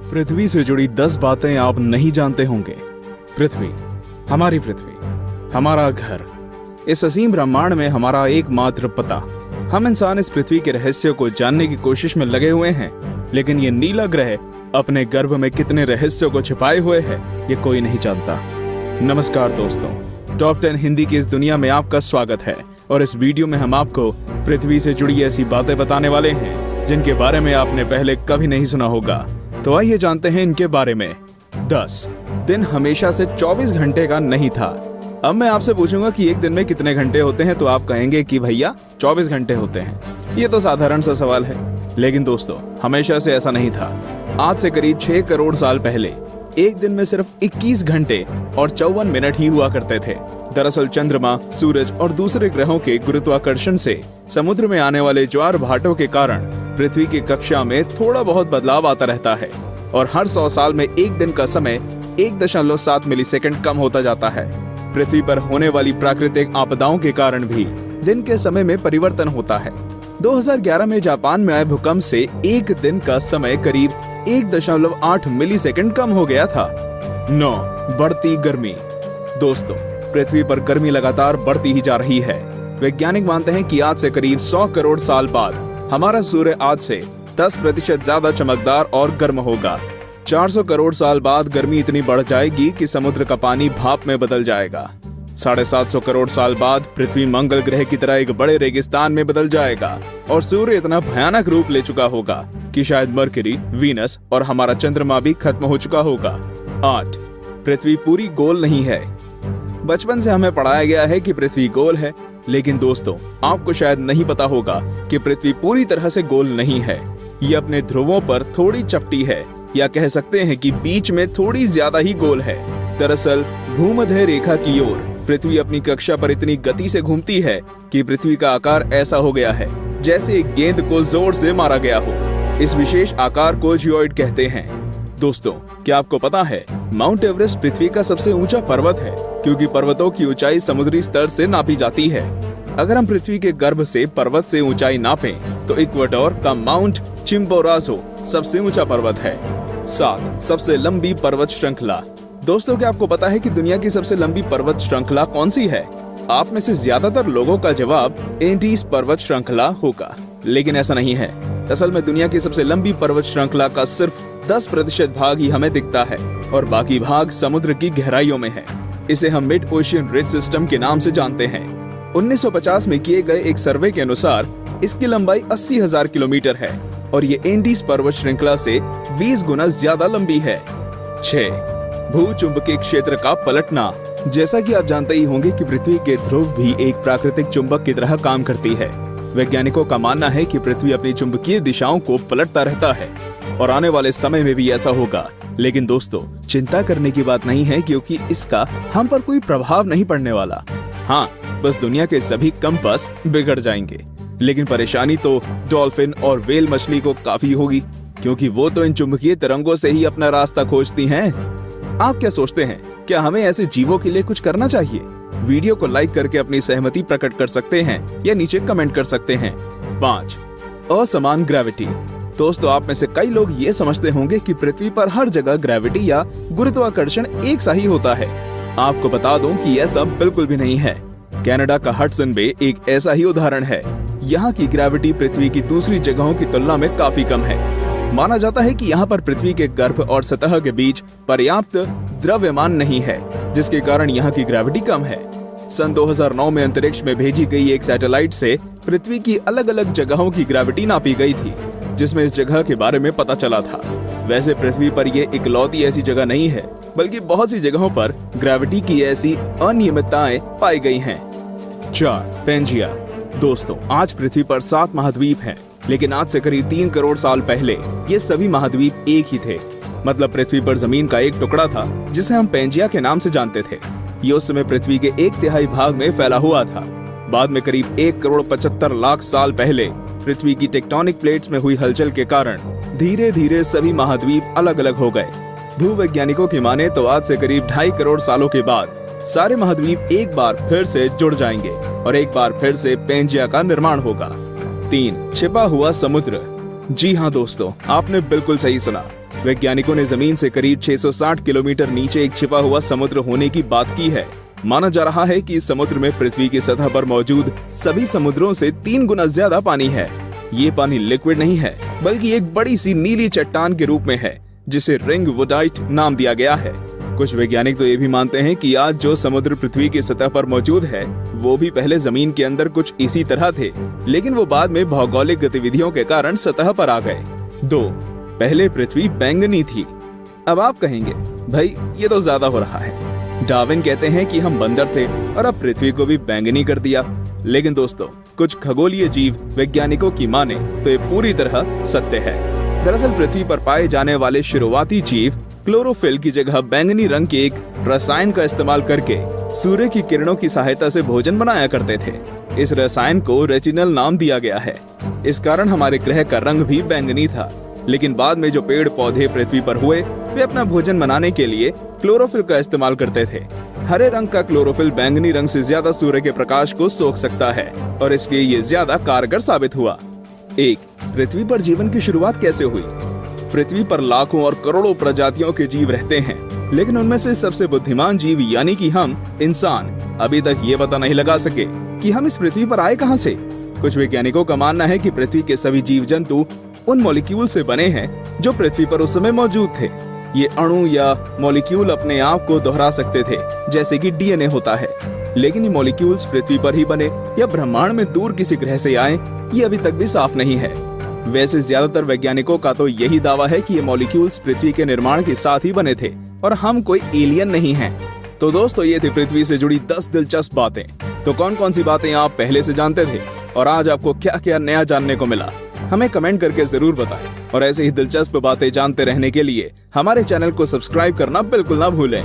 पृथ्वी से जुड़ी 10 बातें आप नहीं जानते होंगे। पृथ्वी, हमारी पृथ्वी, हमारा घर, इस असीम ब्रह्मांड में हमारा एकमात्र पता। हम इंसान इस पृथ्वी के रहस्य को जानने की कोशिश में लगे हुए हैं, लेकिन ये नीला ग्रह अपने गर्भ में कितने रहस्यों को छिपाए हुए है, ये कोई नहीं जानता। नमस्कार दोस्तों, टॉप 10 हिंदी की इस दुनिया में आपका स्वागत है और इस वीडियो में हम आपको पृथ्वी से जुड़ी ऐसी बातें बताने वाले हैं जिनके बारे में आपने पहले कभी नहीं सुना होगा। तो आइए जानते हैं इनके बारे में। 10 दिन हमेशा से 24 घंटे का नहीं था। अब मैं आपसे पूछूंगा कि एक दिन में कितने घंटे होते हैं, तो आप कहेंगे कि भैया 24 घंटे होते हैं। ये तो साधारण सा सवाल है, लेकिन दोस्तों हमेशा से ऐसा नहीं था। आज से करीब 6 करोड़ साल पहले एक दिन में सिर्फ 21 घंटे और 54 मिनट ही हुआ करते थे। दरअसल चंद्रमा, सूरज और दूसरे ग्रहों के गुरुत्वाकर्षण से समुद्र में आने वाले ज्वार भाटों के कारण पृथ्वी की कक्षा में थोड़ा बहुत बदलाव आता रहता है और हर 100 साल में एक दिन का समय 1.7 मिलीसेकंड कम होता जाता है। पृथ्वी पर होने वाली प्राकृतिक आपदाओं के कारण भी दिन के समय में परिवर्तन होता है। 2011 में जापान में आए भूकंप से एक दिन का समय करीब 1.8 मिलीसेकंड कम हो गया था। 9 बढ़ती गर्मी। दोस्तों, पृथ्वी पर गर्मी लगातार बढ़ती ही जा रही है। वैज्ञानिक मानते हैं कि आज से करीब 100 करोड़ साल बाद हमारा सूर्य आज से 10% ज्यादा चमकदार और गर्म होगा। 400 करोड़ साल बाद गर्मी इतनी बढ़ जाएगी कि समुद्र का पानी भाप में बदल जाएगा। 750 करोड़ साल बाद पृथ्वी मंगल ग्रह की तरह एक बड़े रेगिस्तान में बदल जाएगा और सूर्य इतना भयानक रूप ले चुका होगा कि शायद मरकरी, वीनस और हमारा चंद्रमा भी खत्म हो चुका होगा। 8 पृथ्वी पूरी गोल नहीं है। बचपन से हमें पढ़ाया गया है कि पृथ्वी गोल है, लेकिन दोस्तों आपको शायद नहीं पता होगा कि पृथ्वी पूरी तरह से गोल नहीं है। ये अपने ध्रुवों पर थोड़ी चपटी है, या कह सकते हैं कि बीच में थोड़ी ज्यादा ही गोल है। दरअसल भूमध्य रेखा की ओर पृथ्वी अपनी कक्षा पर इतनी गति से घूमती है कि पृथ्वी का आकार ऐसा हो गया है जैसे एक गेंद को जोर से मारा गया हो। इस विशेष आकार को जियोइड कहते हैं। दोस्तों, क्या आपको पता है माउंट एवरेस्ट पृथ्वी का सबसे ऊंचा पर्वत है, क्योंकि पर्वतों की ऊंचाई समुद्री स्तर से नापी जाती है। अगर हम पृथ्वी के गर्भ से पर्वत से ऊंचाई नापें तो इक्वेडोर का माउंट चिम्बोराजो सबसे ऊंचा पर्वत है। 7 सबसे लंबी पर्वत श्रृंखला। दोस्तों, क्या आपको पता है कि दुनिया की सबसे लंबी पर्वत श्रृंखला कौन सी है? आप में से ज्यादातर लोगों का जवाब एंडीज पर्वत श्रृंखला होगा, लेकिन ऐसा नहीं है। असल में दुनिया की सबसे लंबी पर्वत श्रृंखला का सिर्फ 10% भाग ही हमें दिखता है और बाकी भाग समुद्र की गहराइयों में है। इसे हम मिड ओशियन रिज सिस्टम के नाम से जानते हैं। 1950 में किए गए एक सर्वे के अनुसार इसकी लंबाई 80,000 किलोमीटर है और ये एंडीज पर्वत श्रृंखला से 20 गुना ज्यादा लंबी है। 6 भूचुंबकीय क्षेत्र का पलटना। जैसा कि आप जानते ही होंगे कि पृथ्वी के ध्रुव भी एक प्राकृतिक चुंबक की तरह काम करती है। वैज्ञानिकों का मानना है कि पृथ्वी अपनी चुंबकीय दिशाओं को पलटता रहता है और आने वाले समय में भी ऐसा होगा। लेकिन दोस्तों, चिंता करने की बात नहीं है, क्योंकि इसका हम पर कोई प्रभाव नहीं पड़ने वाला। हाँ, बस दुनिया के सभी कंपास बिगड़ जाएंगे। लेकिन परेशानी तो डॉल्फिन और व्हेल मछली को काफी होगी, क्योंकि वो तो इन चुंबकीय तरंगों से ही अपना रास्ता खोजती हैं। आप क्या सोचते हैं, क्या हमें ऐसे जीवों के लिए कुछ करना चाहिए? वीडियो को लाइक करके अपनी सहमति प्रकट कर सकते हैं या नीचे कमेंट कर सकते हैं। 5 असमान ग्रेविटी। दोस्तों, आप में से कई लोग ये समझते होंगे कि पृथ्वी पर हर जगह ग्रेविटी या गुरुत्वाकर्षण एक सा ही होता है। आपको बता दूं कि ऐसा बिल्कुल भी नहीं है। कनाडा का हडसन बे एक ऐसा ही उदाहरण है। यहाँ की ग्रेविटी पृथ्वी की दूसरी जगहों की तुलना में काफी कम है। माना जाता है कि यहाँ पर पृथ्वी के गर्भ और सतह के बीच पर्याप्त द्रव्यमान नहीं है, जिसके कारण यहाँ की ग्रेविटी कम है। सन 2009 में अंतरिक्ष में भेजी गई एक सैटेलाइट से पृथ्वी की अलग अलग जगहों की ग्रेविटी नापी गई थी, जिसमें इस जगह के बारे में पता चला था। वैसे पृथ्वी पर ये इकलौती ऐसी जगह नहीं है, बल्कि बहुत सी जगहों पर ग्रेविटी की ऐसी अनियमितताएं पाई गई हैं। 4 पेंजिया। दोस्तों, आज पृथ्वी पर 7 महाद्वीप हैं, लेकिन आज से करीब 3 करोड़ साल पहले ये सभी महाद्वीप एक ही थे। मतलब पृथ्वी पर जमीन का एक टुकड़ा था जिसे हम पेंजिया के नाम से जानते थे। ये उस समय पृथ्वी के 1/3 भाग में फैला हुआ था। बाद में करीब 1 करोड़ 75 लाख साल पहले पृथ्वी की टेक्टोनिक प्लेट्स में हुई हलचल के कारण धीरे धीरे सभी महाद्वीप अलग अलग हो गए। भूवैज्ञानिकों की माने तो आज से करीब 2.5 करोड़ सालों के बाद सारे महाद्वीप एक बार फिर से जुड़ जाएंगे और एक बार फिर से पेंजिया का निर्माण होगा। 3 छिपा हुआ समुद्र। जी हाँ दोस्तों, आपने बिल्कुल सही सुना। वैज्ञानिकों ने जमीन से करीब 660 किलोमीटर नीचे एक छिपा हुआ समुद्र होने की बात की है। माना जा रहा है कि इस समुद्र में पृथ्वी की सतह पर मौजूद सभी समुद्रों से 3 गुना ज्यादा पानी है। ये पानी लिक्विड नहीं है, बल्कि एक बड़ी सी नीली चट्टान के रूप में है, जिसे रिंग वुडाइट नाम दिया गया है। कुछ वैज्ञानिक तो ये भी मानते हैं कि आज जो समुद्र पृथ्वी की सतह पर मौजूद है, वो भी पहले जमीन के अंदर कुछ इसी तरह थे, लेकिन वो बाद में भौगोलिक गतिविधियों के कारण सतह पर आ गए। 2. पहले पृथ्वी बैंगनी थी। अब आप कहेंगे, भाई ये तो ज्यादा हो रहा है। डार्विन कहते हैं कि हम बंदर थे और अब पृथ्वी को भी बैंगनी कर दिया। लेकिन दोस्तों, कुछ खगोलीय जीव वैज्ञानिकों की माने तो ये पूरी तरह सत्य है। दरअसल पृथ्वी पर पाए जाने वाले शुरुआती जीव क्लोरोफिल की जगह बैंगनी रंग के एक रसायन का इस्तेमाल करके सूर्य की किरणों की सहायता से भोजन बनाया करते थे। इस रसायन को रेटिनल नाम दिया गया है। इस कारण हमारे ग्रह का रंग भी बैंगनी था। लेकिन बाद में जो पेड़ पौधे पृथ्वी पर हुए, वे अपना भोजन बनाने के लिए क्लोरोफिल का इस्तेमाल करते थे। हरे रंग का क्लोरोफिल बैंगनी रंग से ज्यादा सूर्य के प्रकाश को सोख सकता है और इसलिए ये ज्यादा कारगर साबित हुआ। 1. पृथ्वी पर जीवन की शुरुआत कैसे हुई? पृथ्वी पर लाखों और करोड़ों प्रजातियों के जीव रहते हैं, लेकिन उनमें से सबसे बुद्धिमान जीव यानी कि हम इंसान अभी तक ये पता नहीं लगा सके कि हम इस पृथ्वी पर आए कहां से। कुछ वैज्ञानिकों का मानना है कि पृथ्वी के सभी जीव जंतु उन मॉलिक्यूल से बने हैं जो पृथ्वी पर उस समय मौजूद थे। ये अणु या मॉलिक्यूल अपने आप को दोहरा सकते थे, जैसे कि डीएनए होता है। लेकिन ये मॉलिक्यूल्स पृथ्वी पर ही बने या ब्रह्मांड में दूर किसी ग्रह से आए, ये अभी तक भी साफ नहीं है। वैसे ज्यादातर वैज्ञानिकों का तो यही दावा है कि ये मॉलिक्यूल्स पृथ्वी के निर्माण के साथ ही बने थे और हम कोई एलियन नहीं हैं। तो दोस्तों, ये थी पृथ्वी से जुड़ी 10 दिलचस्प बातें। तो कौन कौन सी बातें आप पहले से जानते थे और आज आपको क्या क्या नया जानने को मिला, हमें कमेंट करके जरूर बताएं। और ऐसे ही दिलचस्प बातें जानते रहने के लिए हमारे चैनल को सब्सक्राइब करना बिल्कुल ना भूलें।